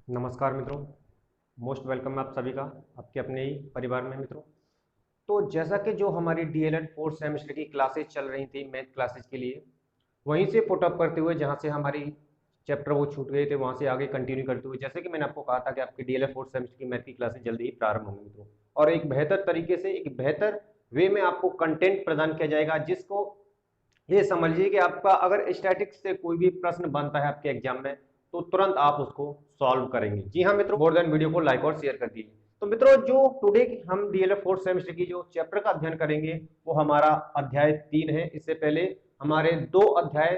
नमस्कार मित्रों। Most welcome है आप सभी का आपके अपने ही परिवार में मित्रों। तो जैसा कि जो हमारी डीएलएड फोर्थ सेमेस्टर की क्लासेस चल रही थी मैथ क्लासेस के लिए, वहीं से पुट अप करते हुए जहां से हमारी चैप्टर वो छूट गए थे वहां से आगे कंटिन्यू करते हुए, जैसे कि मैंने आपको कहा था कि आपकी डीएलएड फोर्थ सेमेस्टर की मैथ की क्लासेस जल्दी ही प्रारंभ होंगी मित्रों, और एक बेहतर तरीके से एक बेहतर वे में आपको कंटेंट प्रदान किया जाएगा, जिसको ये समझिए कि आपका अगर स्टैटिक्स से कोई भी प्रश्न बनता है आपके एग्जाम में तो तुरंत आप उसको सॉल्व करेंगे। जी हाँ मित्रों, मोर देन वीडियो को लाइक और शेयर कर दीजिए। तो मित्रों, जो टुडे हम डीएलएड फोर्थ सेमेस्टर की जो चैप्टर का अध्ययन करेंगे वो हमारा अध्याय 3 है। इससे पहले हमारे 2 अध्याय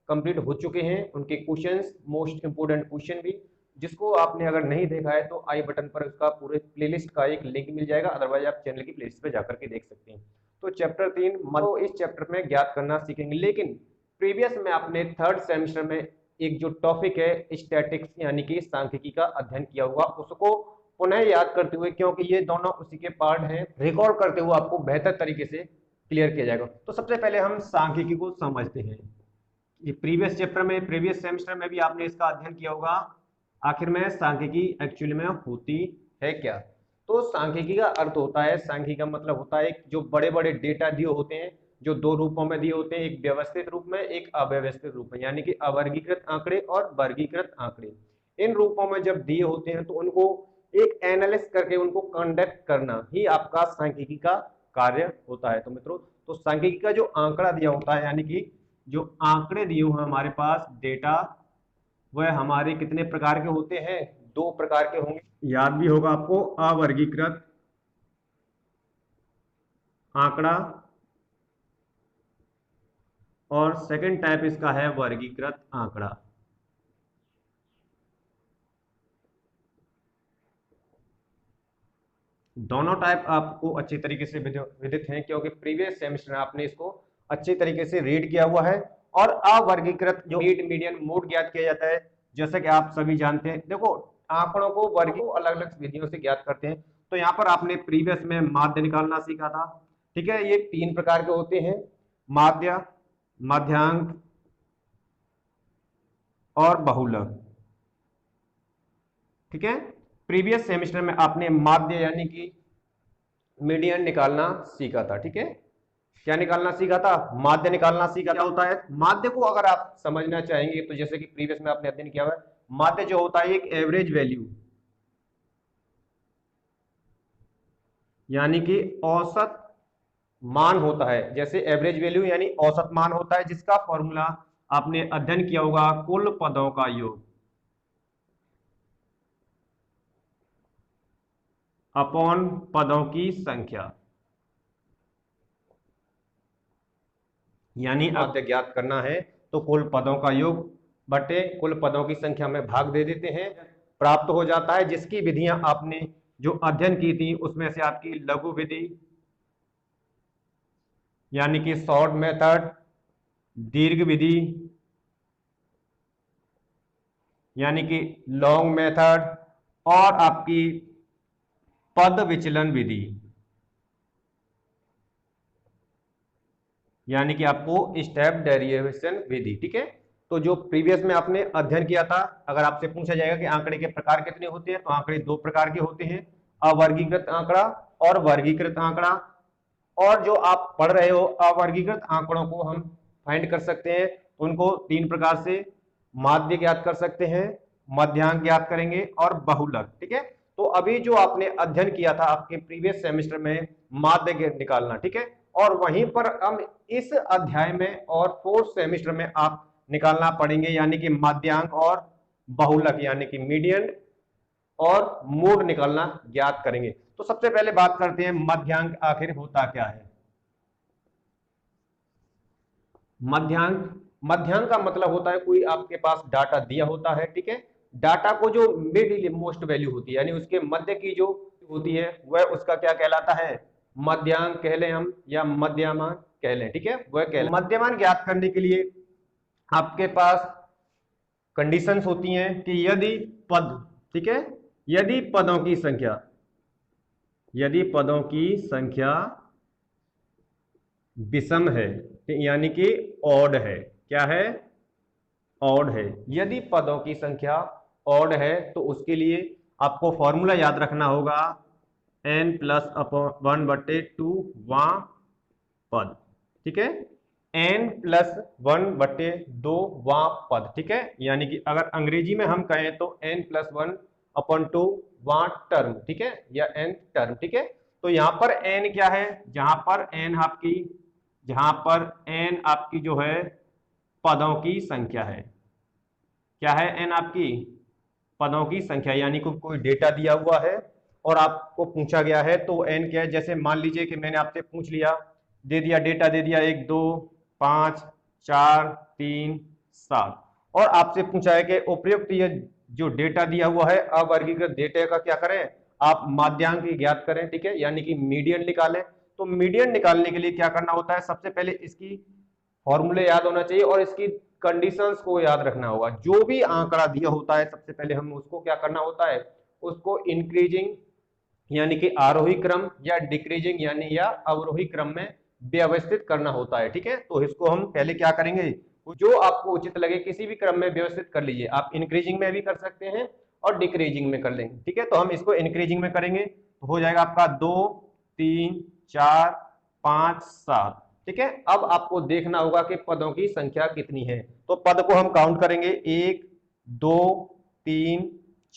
कंप्लीट हो चुके हैं, उनके क्वेश्चंस, मोस्ट इंपोर्टेंट क्वेश्चन भी, जिसको आपने अगर नहीं देखा है तो आई बटन पर उसका पूरे प्लेलिस्ट का एक लिंक मिल जाएगा, अदरवाइज आप चैनल की प्लेलिस्ट पे जाकर के देख सकते हैं। तो चैप्टर 3 तो इस चैप्टर में ज्ञात करना सीखेंगे, लेकिन प्रीवियस में आपने थर्ड सेमेस्टर में एक जो टॉपिक है स्टैटिक्स यानी कि सांख्यिकी का अध्ययन किया हुआ, उसको पुनः याद करते हुए, क्योंकि ये दोनों उसी के पार्ट हैं, रिकॉर्ड करते हुए आपको बेहतर तरीके से क्लियर किया जाएगा। तो सबसे पहले हम सांख्यिकी को समझते हैं। ये प्रीवियस चैप्टर में, प्रीवियस सेमेस्टर में भी आपने इसका अध्ययन किया होगा। आखिर में सांख्यिकी एक्चुअली में होती है क्या? तो सांख्यिकी का अर्थ होता है, सांख्यिकी का मतलब होता है जो बड़े बड़े डेटा दिए होते हैं, जो 2 रूपों में दिए होते हैं, एक व्यवस्थित रूप में, एक अव्यवस्थित रूप में, यानी कि अवर्गीकृत आंकड़े और वर्गीकृत आंकड़े। इन रूपों में जब दिए होते हैं तो उनको एक एनालिसिस करके उनको कंडक्ट करना ही आपका सांख्यिकी का कार्य होता है। तो मित्रों, तो सांख्यिकी का जो आंकड़ा दिया होता है, यानी कि जो आंकड़े दिए हुए हैं हमारे पास, डेटा, वह हमारे कितने प्रकार के होते हैं? 2 प्रकार के होंगे। याद भी होगा आपको, अवर्गीकृत आंकड़ा और सेकंड टाइप इसका है वर्गीकृत आंकड़ा। दोनों टाइप आपको अच्छी तरीके से विदित हैं, क्योंकि प्रीवियस सेमेस्टर में आपने इसको अच्छी तरीके से रीड किया हुआ है। और अवर्गीकृत जो मीड, मीडियन, मोड ज्ञात किया जाता है, जैसे कि आप सभी जानते हैं। देखो, आंकड़ों को वर्ग को अलग अलग विधियों से ज्ञात करते हैं। तो यहाँ पर आपने प्रीवियस में माध्य निकालना सीखा था। ठीक है, ये 3 प्रकार के होते हैं, माध्य, माध्यांक और बहुलक। ठीक है, प्रीवियस सेमेस्टर में आपने माध्य यानी कि मीडियन निकालना सीखा था। ठीक है, क्या निकालना सीखा था? माध्य निकालना सीखा। क्या होता है माध्य को? अगर आप समझना चाहेंगे तो जैसे कि प्रीवियस में आपने अध्ययन किया हुआ है, माध्य जो होता है एक एवरेज वैल्यू, यानी कि औसत मान होता है। जैसे एवरेज वैल्यू यानी औसत मान होता है, जिसका फॉर्मूला आपने अध्ययन किया होगा, कुल पदों का योग अपॉन पदों की संख्या, यानी माध्य ज्ञात करना है तो कुल पदों का योग बटे कुल पदों की संख्या में भाग दे देते हैं, प्राप्त हो जाता है। जिसकी विधियां आपने जो अध्ययन की थी उसमें से आपकी लघु विधि यानी कि शॉर्ट मेथड, दीर्घ विधि यानी कि लॉन्ग मेथड, और आपकी पद विचलन विधि यानी कि आपको स्टेप डेरिवेशन विधि। ठीक है, तो जो प्रीवियस में आपने अध्ययन किया था, अगर आपसे पूछा जाएगा कि आंकड़े के प्रकार कितने होते हैं, तो आंकड़े 2 प्रकार के होते हैं, अवर्गीकृत आंकड़ा और वर्गीकृत आंकड़ा। और जो आप पढ़ रहे हो अवर्गीकृत आंकड़ों को हम फाइंड कर सकते हैं, उनको 3 प्रकार से माध्य ज्ञात कर सकते हैं, मध्यांक ज्ञात करेंगे और बहुलक। ठीक है, तो अभी जो आपने अध्ययन किया था आपके प्रीवियस सेमेस्टर में माध्य निकालना, ठीक है, और वहीं पर हम इस अध्याय में और फोर्थ सेमेस्टर में आप निकालना पड़ेंगे, यानी कि माध्यांक और बहुलक यानी कि मीडियन और मोड निकालना ज्ञात करेंगे। तो सबसे पहले बात करते हैं मध्यांक आखिर होता क्या है। मध्यांक, मध्यांक का मतलब होता है कोई आपके पास डाटा दिया होता है, ठीक है, डाटा को जो मिड मोस्ट वैल्यू होती है, यानी उसके मध्य की जो होती है, वह उसका क्या कहलाता है? मध्यांक कह लें हम, या मध्यमान कह लें। ठीक है, वह कह लें। मध्यमान ज्ञात करने के लिए आपके पास कंडीशंस होती हैं कि यदि पद, ठीक है, यदि पदों की संख्या, यदि पदों की संख्या विषम है, यानी कि ऑड है। क्या है? ऑड है। यदि पदों की संख्या ऑड है तो उसके लिए आपको फॉर्मूला याद रखना होगा n+1/2 वां पद, ठीक है, n+1/2 वां पद, ठीक है। यानी कि अगर अंग्रेजी में हम कहें तो n+1/2 वां टर्म, ठीक है, या n टर्म, ठीक है। तो यहाँ पर n क्या है, जहां पर n आपकी जो है पदों की संख्या है, क्या है n आपकी पदों की संख्या, यानी कि कोई डेटा दिया हुआ है और आपको पूछा गया है तो n क्या है। जैसे मान लीजिए कि मैंने आपसे पूछ लिया, दे दिया डेटा, दे दिया 1 2 5 4 3 7 और आपसे पूछा है कि उपयुक्त ये जो डेटा दिया हुआ है अवर्गीकृत डेटा का क्या करें, आप माध्यांक ज्ञात करें, ठीक है, यानी कि मीडियन निकालें। तो मीडियन निकालने के लिए क्या करना होता है, सबसे पहले इसकी फॉर्मूले याद होना चाहिए और इसकी कंडीशंस को याद रखना होगा। जो भी आंकड़ा दिया होता है सबसे पहले हम उसको क्या करना होता है, उसको इंक्रीजिंग यानी कि आरोही क्रम या डिक्रीजिंग यानी या अवरोही क्रम में व्यवस्थित करना होता है, ठीक है। तो इसको हम पहले क्या करेंगे, जो आपको उचित लगे किसी भी क्रम में व्यवस्थित कर लीजिए। आप इंक्रीजिंग में भी कर सकते हैं और डिक्रीजिंग में कर लेंगे, ठीक है। तो हम इसको इंक्रीजिंग में करेंगे तो हो जाएगा आपका 2 3 4 5 7, ठीक है। अब आपको देखना होगा कि पदों की संख्या कितनी है, तो पद को हम काउंट करेंगे 1 2 3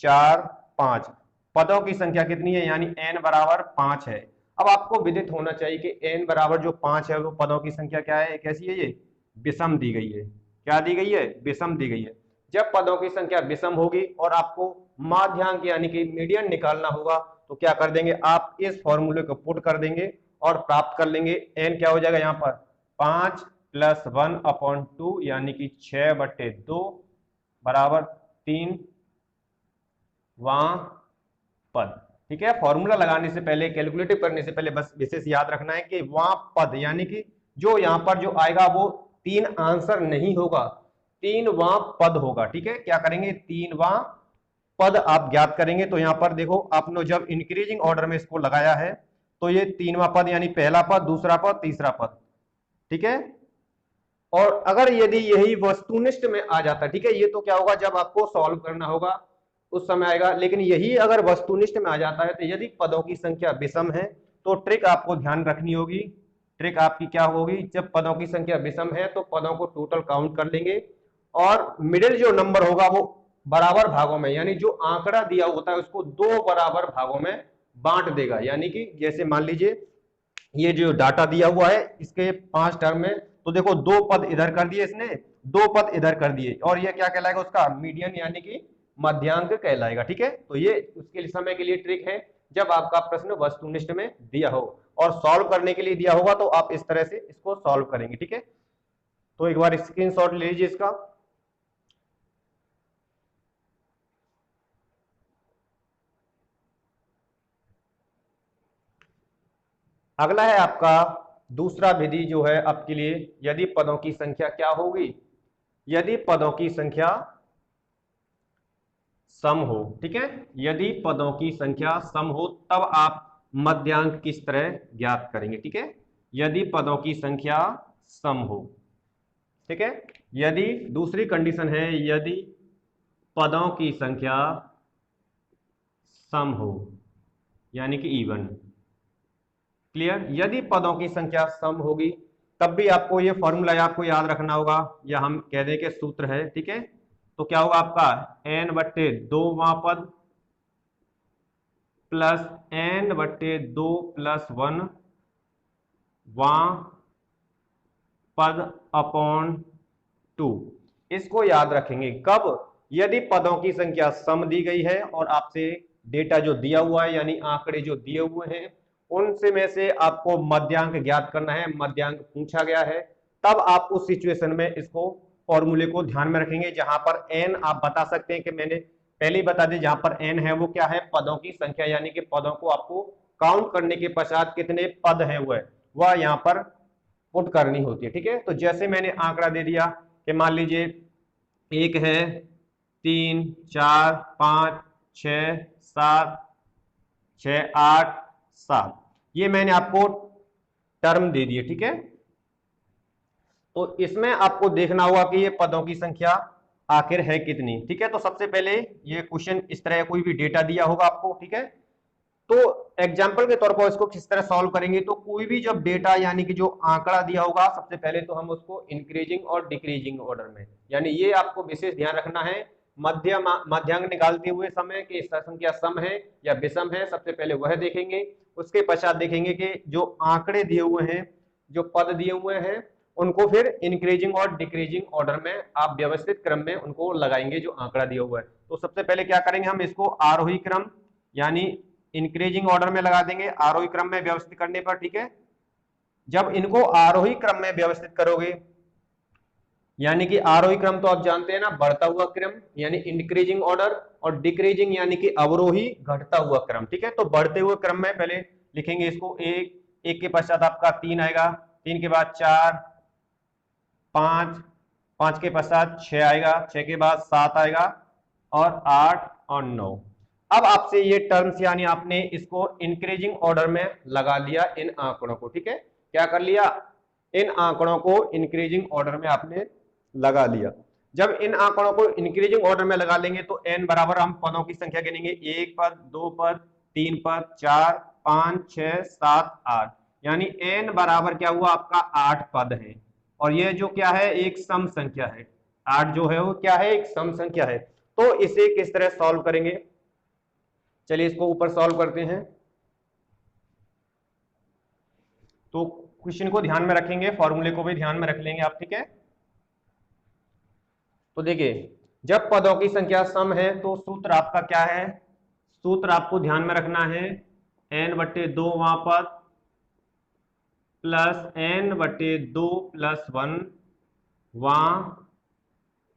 4 5, पदों की संख्या कितनी है, यानी n बराबर 5 है। अब आपको विदित होना चाहिए कि n बराबर जो 5 है वो पदों की संख्या क्या है, कैसी है, ये विषम दी गई है। क्या दी गई है, विषम दी गई है। जब पदों की संख्या विषम होगी और आपको माध्यांक यानी कि मीडियन निकालना होगा तो क्या कर देंगे, आप इस फॉर्मूले को पुट कर देंगे और प्राप्त कर लेंगे। n क्या हो जाएगा यहाँ पर 5 + 1/2 यानी कि 6/2 बराबर 3 वां पद, ठीक है। फॉर्मूला लगाने से पहले, कैलकुलेटिव करने से पहले बस विशेष याद रखना है कि वां पद यानी कि जो यहां पर जो आएगा वो 3 आंसर नहीं होगा, 3 वां पद होगा, ठीक है। क्या करेंगे, 3 वां पद आप ज्ञात करेंगे। तो यहां पर देखो आपने जब इंक्रीजिंग ऑर्डर में इसको लगाया है तो ये 3वां पद यानी पहला पद, दूसरा पद, तीसरा पद, ठीक है। और अगर यदि यही वस्तुनिष्ठ में आ जाता, ठीक है, ये तो क्या होगा जब आपको सॉल्व करना होगा उस समय आएगा, लेकिन यही अगर वस्तुनिष्ठ में आ जाता है तो यदि पदों की संख्या विषम है तो ट्रिक आपको ध्यान रखनी होगी। ट्रिक आपकी क्या होगी, जब पदों की संख्या विषम है तो पदों को टोटल काउंट कर लेंगे और मिडिल जो नंबर होगा वो बराबर भागों में, यानी जो आंकड़ा दिया होता है उसको 2 बराबर भागों में बांट देगा। यानी कि जैसे मान लीजिए ये जो डाटा दिया हुआ है इसके 5 टर्म में, तो देखो 2 पद इधर कर दिए इसने, 2 पद इधर कर दिए, और ये क्या कहलाएगा, उसका मीडियन यानी कि मध्यांक कहलाएगा, ठीक है। तो ये उसके समय के लिए ट्रिक है, जब आपका प्रश्न वस्तुनिष्ठ में दिया हो और सॉल्व करने के लिए दिया होगा तो आप इस तरह से इसको सॉल्व करेंगे, ठीक है। तो एक बार स्क्रीनशॉट ले लीजिए इसका। अगला है आपका दूसरा विधि जो है आपके लिए, यदि पदों की संख्या क्या होगी, यदि पदों की संख्या सम हो, ठीक है। यदि पदों की संख्या सम हो तब आप मध्यांक किस तरह ज्ञात करेंगे, ठीक है। यदि पदों की संख्या सम हो, ठीक है। यदि दूसरी कंडीशन है, यदि पदों की संख्या सम हो यानी कि इवन, क्लियर। यदि पदों की संख्या सम होगी तब भी आपको ये फॉर्मूला आपको याद रखना होगा, या हम कह दें कि सूत्र है, ठीक है। तो क्या होगा आपका n/2 वां पद प्लस n/2 + 1 वां पद अपॉन 2। इसको याद रखेंगे कब, यदि पदों की संख्या सम दी गई है और आपसे डेटा जो दिया हुआ है यानी आंकड़े जो दिए हुए हैं उनसे में से आपको मध्यांक ज्ञात करना है, मध्यांक पूछा गया है, तब आप उस सिचुएशन में इसको फॉर्मूले को ध्यान में रखेंगे। जहां पर n आप बता सकते हैं कि मैंने पहले ही बता दी, जहां पर n है वो क्या है, पदों की संख्या, यानी कि पदों को आपको काउंट करने के पश्चात कितने पद हैं वह यहाँ पर पुट करनी होती है, ठीक है। तो जैसे मैंने आंकड़ा दे दिया कि मान लीजिए 1 है 3 4 5 6 7 6 8 7, ये मैंने आपको टर्म दे दिए, ठीक है। तो इसमें आपको देखना होगा कि ये पदों की संख्या आखिर है कितनी। ठीक है, तो सबसे पहले ये क्वेश्चन इस तरह कोई भी डेटा दिया होगा आपको। ठीक है, तो एग्जाम्पल के तौर पर इसको किस तरह सॉल्व करेंगे, तो कोई भी जब डेटा यानी कि जो आंकड़ा दिया होगा, सबसे पहले तो हम उसको इंक्रीजिंग और डिक्रीजिंग ऑर्डर में, यानी ये आपको विशेष ध्यान रखना है, मध्यांक निकालते हुए समय कि संख्या सम है या विषम है, सबसे पहले वह देखेंगे। उसके पश्चात देखेंगे कि जो आंकड़े दिए हुए हैं, जो पद दिए हुए हैं, उनको फिर इंक्रीजिंग और डिक्रीजिंग ऑर्डर में आप व्यवस्थित क्रम में उनको लगाएंगे जो आंकड़ा दिया हुआ है। तो सबसे पहले क्या करेंगे, हम इसको आरोही क्रम यानी इंक्रीजिंग ऑर्डर में लगा देंगे आरोही क्रम में व्यवस्थित करने पर। ठीक है, जब इनको आरोही क्रम में व्यवस्थित करोगे, यानी कि आरोही क्रम तो आप जानते हैं ना, बढ़ता हुआ क्रम यानी इंक्रीजिंग ऑर्डर, और डिक्रीजिंग यानी कि अवरोही घटता हुआ क्रम। ठीक है, तो बढ़ते हुए क्रम में पहले लिखेंगे इसको, एक के पश्चात आपका 3 आएगा, 3 के बाद 4, 5, 5 के पश्चात 6 आएगा, 6 के बाद 7 आएगा, और 8 और 9। अब आपसे ये टर्म्स यानी आपने इसको इंक्रीजिंग ऑर्डर में लगा लिया इन आंकड़ों को। ठीक है, क्या कर लिया, इन आंकड़ों को इंक्रीजिंग ऑर्डर में आपने लगा लिया। जब इन आंकड़ों को इंक्रीजिंग ऑर्डर में लगा लेंगे तो n बराबर हम पदों की संख्या गिनेंगे, 1 पद, 2 पद, 3 पद, 4, 5, 6, 7, 8, यानी n बराबर क्या हुआ आपका 8 पद है। और ये जो क्या है, एक सम संख्या है। 8 जो है वो क्या है, एक सम संख्या है। तो इसे किस तरह सॉल्व करेंगे, चलिए इसको ऊपर सॉल्व करते हैं। तो क्वेश्चन को ध्यान में रखेंगे, फॉर्मूले को भी ध्यान में रख लेंगे आप। ठीक है, तो देखिए, जब पदों की संख्या सम है तो सूत्र आपका क्या है, सूत्र आपको ध्यान में रखना है, n/2 वहां पद प्लस n/2 प्लस 1 वहां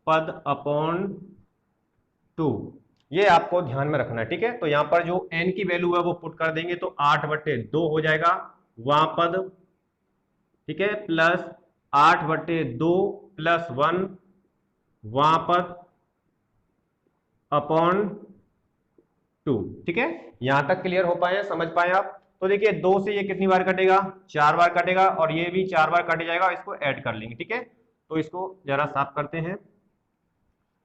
पद अपॉन 2, ये आपको ध्यान में रखना है। ठीक है, तो यहां पर जो n की वैल्यू है वो पुट कर देंगे तो 8/2 हो जाएगा वहां पद। ठीक है, प्लस 8/2 प्लस 1 वहां पद अपॉन 2। ठीक है, यहां तक क्लियर हो पाए, समझ पाए आप। तो देखिए 2 से ये कितनी बार कटेगा, 4 बार कटेगा, और ये भी 4 बार कट जाएगा, इसको ऐड कर लेंगे। ठीक है, तो इसको जरा साफ करते हैं।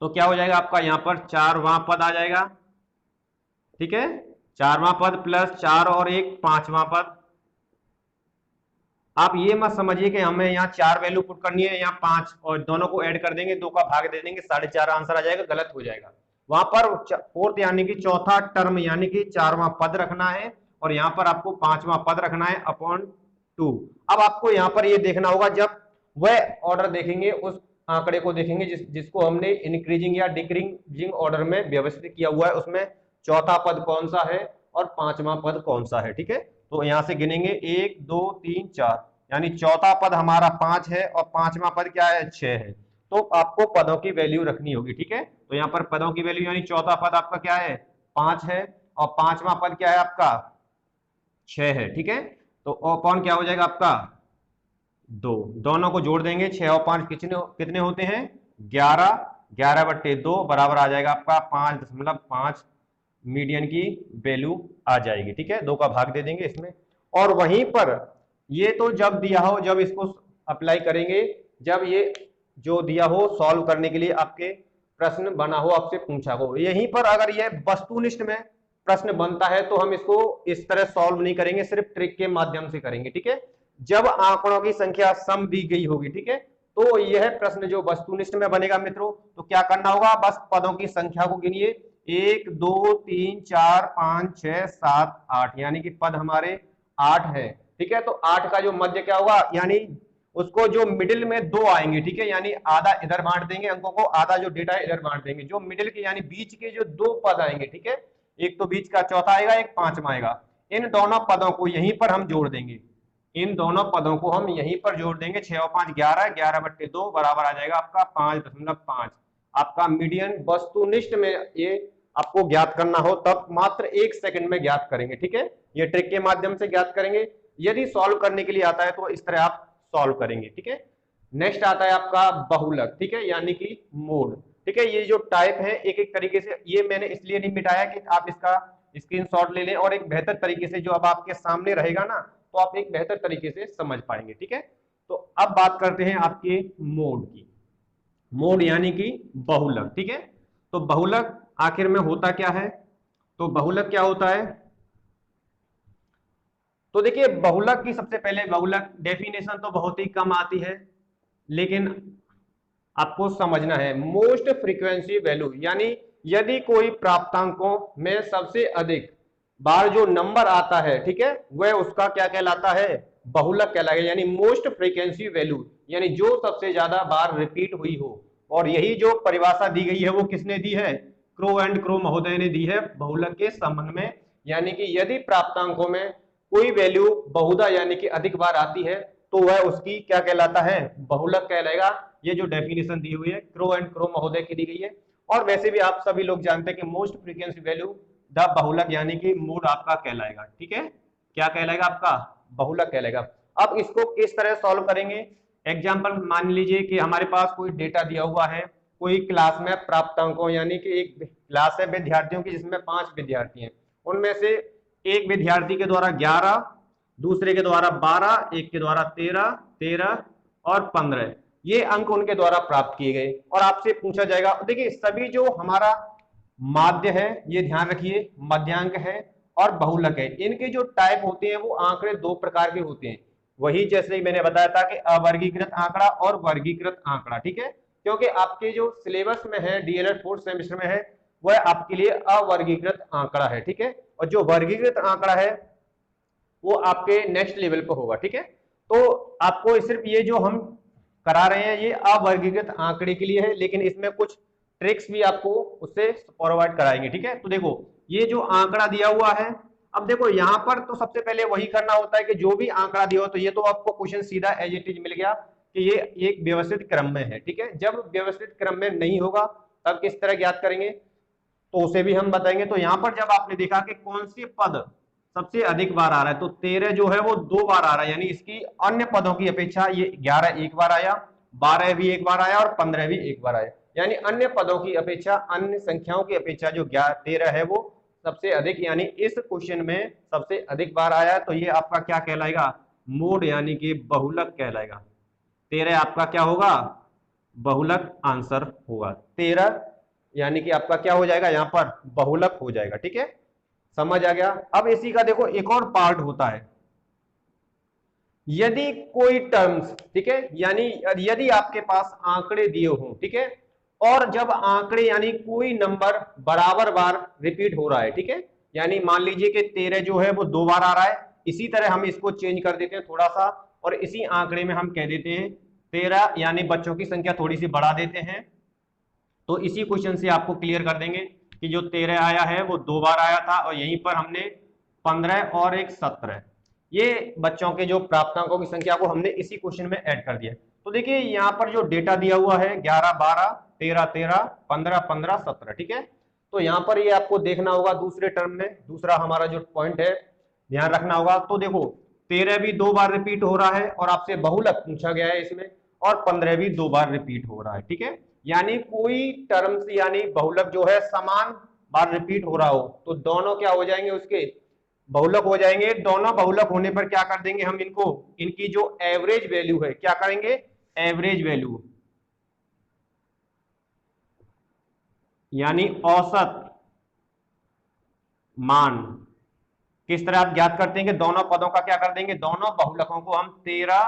तो क्या हो जाएगा आपका, यहां पर 4 वहां पद आ जाएगा। ठीक है, 4वां पद प्लस 4 और 1 5वां पद। आप ये मत समझिए कि हमें यहाँ 4 वैल्यू पुट करनी है, यहाँ 5, और दोनों को ऐड कर देंगे, 2 का भाग दे देंगे, 4.5 आंसर आ जाएगा, गलत हो जाएगा। वहां पर फोर्थ यानी कि चौथा टर्म यानी कि 4वां पद रखना है, और यहाँ पर आपको 5वां पद रखना है अपॉन 2। अब आपको यहाँ पर ये देखना होगा, जब वह ऑर्डर देखेंगे, उस आंकड़े को देखेंगे जिसको हमने इंक्रीजिंग या डिक्रीजिंग ऑर्डर में व्यवस्थित किया हुआ है, उसमें चौथा पद कौन सा है और 5वां पद कौन सा है। ठीक है, तो यहां से गिनेंगे 1 2 3 4, यानी चौथा पद हमारा 5 है और 5वां पद क्या है, 6 है। तो आपको पदों की वैल्यू रखनी होगी। ठीक है, तो यहाँ पर पदों की वैल्यू यानी चौथा पद आपका क्या है, 5 है, और 5वां पद क्या है आपका, 6 है। ठीक है, तो अपॉन क्या हो जाएगा आपका 2, दोनों को जोड़ देंगे, 6 और 5 कितने कितने होते हैं, 11, 11/2 बराबर आ जाएगा आपका 5.5, मीडियन की वैल्यू आ जाएगी। ठीक है, 2 का भाग दे देंगे इसमें, और वहीं पर ये तो जब दिया हो, जब इसको अप्लाई करेंगे, जब ये जो दिया हो सॉल्व करने के लिए आपके प्रश्न बना हो, आपसे पूछा हो, यहीं पर अगर ये वस्तुनिष्ठ में प्रश्न बनता है तो हम इसको इस तरह सॉल्व नहीं करेंगे, सिर्फ ट्रिक के माध्यम से करेंगे। ठीक है, जब आंकड़ों की संख्या सम दी गई होगी, ठीक है, तो यह प्रश्न जो वस्तुनिष्ठ में बनेगा मित्रों, तो क्या करना होगा, बस पदों की संख्या को गिनिए, 1 2 3 4 5 6 7 8, यानी कि पद हमारे 8 है। ठीक है, तो 8 का जो मध्य क्या होगा, यानी उसको जो मिडिल में 2 आएंगे। ठीक है, यानी आधा इधर बांट देंगे अंकों को, आधा जो डेटा है इधर बांट देंगे, जो मिडिल के यानी बीच के जो 2 पद आएंगे। ठीक है, एक तो बीच का चौथा आएगा, एक 5वां आएगा, इन दोनों पदों को यहीं पर हम जोड़ देंगे, इन दोनों पदों को हम यहीं पर जोड़ देंगे, 6 और 5 11, 11/2 बराबर आ जाएगा आपका 5.5। आपका मीडियन वस्तुनिष्ठ में ये आपको ज्ञात करना हो तब मात्र 1 सेकंड में ज्ञात करेंगे। ठीक है, ये ट्रिक के माध्यम से ज्ञात करेंगे, यदि सॉल्व करने के लिए आता है तो इस तरह आप सॉल्व करेंगे। ठीक है, नेक्स्ट आता है आपका बहुलक। ठीक है, यानी कि मोड। ठीक है, ये जो टाइप है एक एक तरीके से, ये मैंने इसलिए नहीं मिटाया कि आप इसका स्क्रीनशॉट ले लें और एक बेहतर तरीके से जो अब आपके सामने रहेगा ना, तो आप एक बेहतर तरीके से समझ पाएंगे। ठीक है, तो अब बात करते हैं आपके मोड की। मोड यानी कि बहुलक, ठीक है। तो बहुलक आखिर में होता क्या है, तो बहुलक क्या होता है, तो देखिए बहुलक की सबसे पहले बहुलक डेफिनेशन तो बहुत ही कम आती है, लेकिन आपको समझना है मोस्ट फ्रीक्वेंसी वैल्यू, यानी यदि कोई प्राप्तांकों में सबसे अधिक बार जो नंबर आता है, ठीक है, वह उसका क्या कहलाता है, बहुलक कहलाएगा, यानी मोस्ट फ्रीक्वेंसी वैल्यू, यानी जो सबसे ज्यादा बार रिपीट हुई हो। और यही जो परिभाषा दी गई है वो किसने दी है, क्रो एंड क्रो महोदय ने दी है बहुलक के संबंध में। यानी कि यदि प्राप्तांकों में कोई वैल्यू बहुधा यानी कि अधिक बार आती है तो वह उसकी क्या कहलाता है, बहुलक कहलाएगा। ये जो डेफिनेशन दी हुई है क्रो एंड क्रो महोदय की दी गई है। और वैसे भी आप सभी लोग जानते हैं कि मोस्ट फ्रीक्वेंसी वैल्यू द बहुलक यानी कि मोड आपका कहलाएगा, ठीक है, क्या कहलाएगा आपका, बहुलक कहलाएगा। अब इसको किस तरह सॉल्व करेंगे, एग्जाम्पल मान लीजिए कि हमारे पास कोई डेटा दिया हुआ है, कोई क्लास में प्राप्तांकों यानी कि एक क्लास है विद्यार्थियों की जिसमें 5 विद्यार्थी हैं, उनमें से एक विद्यार्थी के द्वारा 11, दूसरे के द्वारा 12, एक के द्वारा 13, 13 और 15 ये अंक उनके द्वारा प्राप्त किए गए। और आपसे पूछा जाएगा, देखिए सभी जो हमारा माध्य है ये ध्यान रखिए मध्यांक है और बहुलक है, इनके जो टाइप होते हैं वो आंकड़े दो प्रकार के होते हैं। वही जैसे ही मैंने बताया था कि अवर्गीकृत आंकड़ा और वर्गीकृत आंकड़ा, ठीक है, क्योंकि आपके जो सिलेबस में है डीएलएड फोर्थ सेमेस्टर में है वह आपके लिए अवर्गीकृत आंकड़ा है, ठीक है, और जो वर्गीकृत आंकड़ा है वो आपके नेक्स्ट लेवल पर होगा, ठीक है। तो आपको सिर्फ ये जो हम करा रहे हैं ये अवर्गीकृत आंकड़े के लिए है, लेकिन इसमें कुछ ट्रिक्स भी आपको उससे प्रोवाइड कराएंगे, ठीक है। तो देखो ये जो आंकड़ा दिया हुआ है, अब देखो यहाँ पर तो सबसे पहले वही करना होता है कि जो भी आंकड़ा दिया हो, तो ये तो आपको क्वेश्चन सीधा एज इट इज मिल गया कि ये एक व्यवस्थित क्रम में है, ठीक है। जब व्यवस्थित क्रम में नहीं होगा तब किस तरह ज्ञात करेंगे तो उसे भी हम बताएंगे। तो यहाँ पर जब आपने देखा कि कौन सी पद सबसे अधिक बार आ रहा है, तो 13 जो है वो 2 बार आ रहा है, यानी इसकी अन्य पदों की अपेक्षा ये 11 एक बार आया, 12 भी एक बार आया और 15 भी एक बार आया, यानी अन्य पदों की अपेक्षा अन्य संख्याओं की अपेक्षा जो 13 है वो सबसे अधिक, यानी इस क्वेश्चन में सबसे अधिक बार आया है। तो ये आपका क्या कहलाएगा, मोड यानी कि बहुलक कहलाएगा। 13 आपका क्या होगा, बहुलक आंसर होगा। 13 यानी कि आपका क्या हो जाएगा, यहाँ पर बहुलक हो जाएगा, ठीक है, समझ आ गया। अब इसी का देखो एक और पार्ट होता है, यदि कोई टर्म्स, ठीक है, यानी यदि आपके पास आंकड़े दिए हों, ठीक है, और जब आंकड़े यानी कोई नंबर बराबर बार रिपीट हो रहा है, ठीक है, यानी मान लीजिए कि 13 जो है वो 2 बार आ रहा है, इसी तरह हम इसको चेंज कर देते हैं थोड़ा सा और इसी आंकड़े में हम कह देते हैं 13, यानी बच्चों की संख्या थोड़ी सी बढ़ा देते हैं, तो इसी क्वेश्चन से आपको क्लियर कर देंगे कि जो 13 आया है वो 2 बार आया था और यहीं पर हमने 15 और एक 17 ये बच्चों के जो प्राप्तांकों की संख्या को हमने इसी क्वेश्चन में ऐड कर दिया। तो देखिए यहाँ पर जो डेटा दिया हुआ है 11 12 13 13 15 15 17, ठीक है, तो यहाँ पर ये आपको देखना होगा दूसरे टर्म में, दूसरा हमारा जो पॉइंट है ध्यान रखना होगा। तो देखो 13 भी 2 बार रिपीट हो रहा है और आपसे बहुलक पूछा गया है इसमें, और 15 भी 2 बार रिपीट हो रहा है, ठीक है, यानी कोई टर्म्स यानी बहुलक जो है समान बार रिपीट हो रहा हो तो दोनों क्या हो जाएंगे, उसके बहुलक हो जाएंगे। दोनों बहुलक होने पर क्या कर देंगे हम इनको, इनकी जो एवरेज वैल्यू है क्या करेंगे, एवरेज वैल्यू यानी औसत मान किस तरह आप ज्ञात करते हैं कि दोनों पदों का क्या कर देंगे, दोनों बहुलकों को हम 13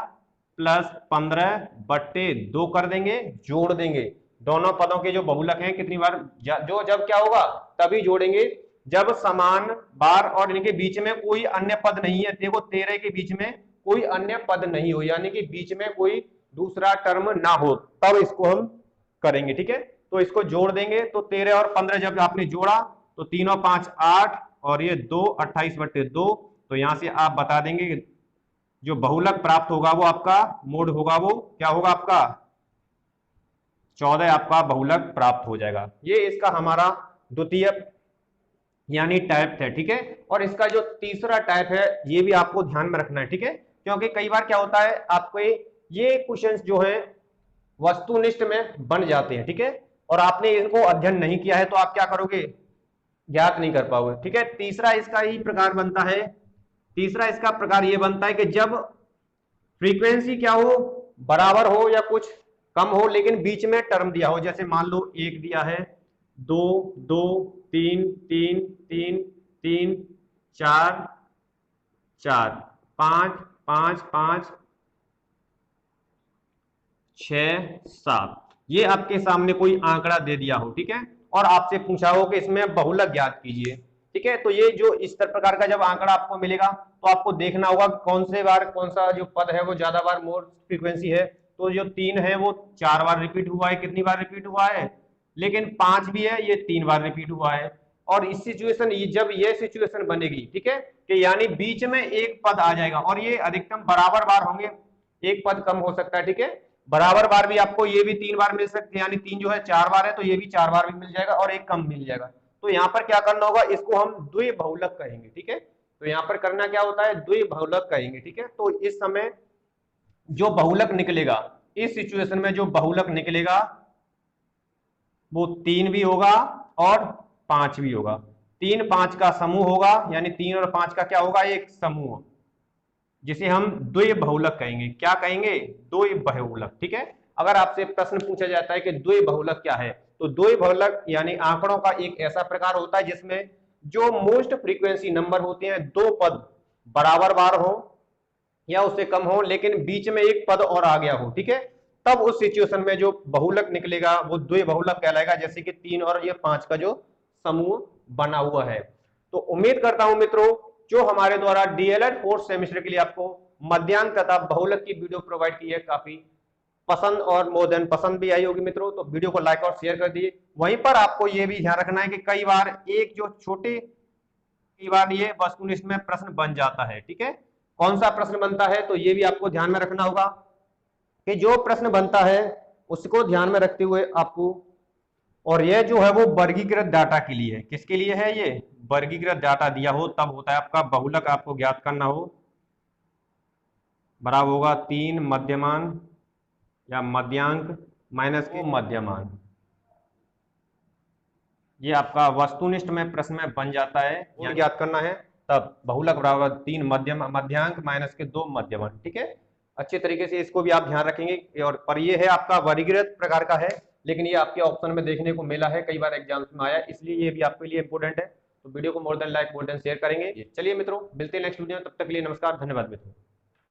प्लस 15 बट्टे 2 कर देंगे, जोड़ देंगे। दोनों पदों के जो बहुलक हैं कितनी बार जो जब क्या होगा तभी जोड़ेंगे जब समान बार और इनके बीच में कोई अन्य पद नहीं है। देखो 13 के बीच में कोई अन्य पद नहीं हो, यानी कि बीच में कोई दूसरा टर्म ना हो, तब इसको हम करेंगे, ठीक है। तो इसको जोड़ देंगे, तो 13 और 15 जब आपने जोड़ा तो 3 और 5 8 और ये 2 28 बट्टे 2, तो यहां से आप बता देंगे कि जो बहुलक प्राप्त होगा वो आपका मोड होगा, वो क्या होगा आपका 14 आपका बहुलक प्राप्त हो जाएगा। ये इसका हमारा द्वितीय यानी टाइप है, ठीक है। और इसका जो तीसरा टाइप है ये भी आपको ध्यान में रखना है, ठीक है, क्योंकि कई बार क्या होता है आपको ये क्वेश्चंस जो है वस्तुनिष्ठ में बन जाते हैं, ठीक है, और आपने इनको अध्ययन नहीं किया है तो आप क्या करोगे, ज्ञात नहीं कर पाओगे, ठीक है। तीसरा इसका ही प्रकार बनता है, तीसरा इसका प्रकार ये बनता है कि जब फ्रीक्वेंसी क्या हो, बराबर हो या कुछ कम हो लेकिन बीच में टर्म दिया हो, जैसे मान लो 1 दिया है, 2 2 3 3 3 3 4 4 5 5 5 6 7, ये आपके सामने कोई आंकड़ा दे दिया हो, ठीक है, और आपसे पूछा हो कि इसमें बहुलक ज्ञात कीजिए, ठीक है। तो ये जो इस प्रकार का जब आंकड़ा आपको मिलेगा तो आपको देखना होगा कौन से बार कौन सा जो पद है वो ज्यादा बार मोर फ्रीक्वेंसी है। तो जो 3 है वो 4 बार रिपीट हुआ है, कितनी बार रिपीट हुआ है, लेकिन 5 भी है, ये 3 बार रिपीट हुआ है। और इस सिचुएशन, जब ये सिचुएशन बनेगी, ठीक है, कि यानी बीच में एक पद आ जाएगा और ये अधिकतम बराबर बार होंगे, एक पद कम हो सकता है, ठीक है। बराबर बार भी आपको ये भी 3 बार मिल सकते हैं, यानी 3 जो है 4 बार है तो ये भी 4 बार भी मिल जाएगा और एक कम मिल जाएगा। तो यहाँ पर क्या करना होगा, इसको हम द्विबहुलक कहेंगे, ठीक है। तो यहाँ पर करना क्या होता है, द्विबहुलक कहेंगे, ठीक है। तो इस समय जो बहुलक निकलेगा, इस सिचुएशन में जो बहुलक निकलेगा वो 3 भी होगा और 5 भी होगा। 3 5 का समूह होगा, यानी 3 और 5 का क्या होगा, एक समूह, जिसे हम द्विबहुलक कहेंगे। क्या कहेंगे, द्विबहुलक, ठीक है। अगर आपसे प्रश्न पूछा जाता है कि द्विबहुलक क्या है, तो द्विबहुलक यानी आंकड़ों का एक ऐसा प्रकार होता है जिसमें जो मोस्ट फ्रीक्वेंसी नंबर होते हैं, 2 पद बराबर बार हो या उससे कम हो, लेकिन बीच में एक पद और आ गया हो, ठीक है, तब उस सिचुएशन में जो बहुलक निकलेगा वो द्विबहुलक कहलाएगा, जैसे कि 3 और ये 5 का जो समूह बना हुआ है। तो उम्मीद करता हूं मित्रों, जो हमारे द्वारा डीएलएड 4th सेमेस्टर के लिए आपको मध्यांक तथा बहुलक की वीडियो प्रोवाइड की है, काफी पसंद और मोर देन पसंद भी आई होगी मित्रों। तो वीडियो को लाइक और शेयर कर दिए। वहीं पर आपको यह भी ध्यान रखना है कि कई बार एक जो छोटे, कई बार ये वस्तुनिष्ठ में प्रश्न बन जाता है, ठीक है। कौन सा प्रश्न बनता है, तो ये भी आपको ध्यान में रखना होगा कि जो प्रश्न बनता है उसको ध्यान में रखते हुए आपको, और यह जो है वो वर्गीकृत डाटा के लिए है। किसके लिए है, ये वर्गीकृत डाटा दिया हो तब होता है आपका बहुलक आपको ज्ञात करना हो। बराबर होगा 3 मध्यमान या मध्यांक माइनस के मध्यमान, ये आपका वस्तुनिष्ठ में प्रश्न में बन जाता है, या ज्ञात करना है तब बहुलक बराबर 3 मध्यांक माइनस के 2 मध्यमान, ठीक है। अच्छे तरीके से इसको भी आप ध्यान रखेंगे। और पर ये है आपका वर्गीकृत प्रकार का है, लेकिन ये आपके ऑप्शन में देखने को मिला है, कई बार एग्जाम्स में आया, इसलिए ये भी आपके लिए इंपॉर्टेंट है। तो वीडियो को more than like more than share करेंगे। चलिए मित्रों, मिलते हैं नेक्स्ट वीडियो में, तब तक के लिए नमस्कार, धन्यवाद मित्रों।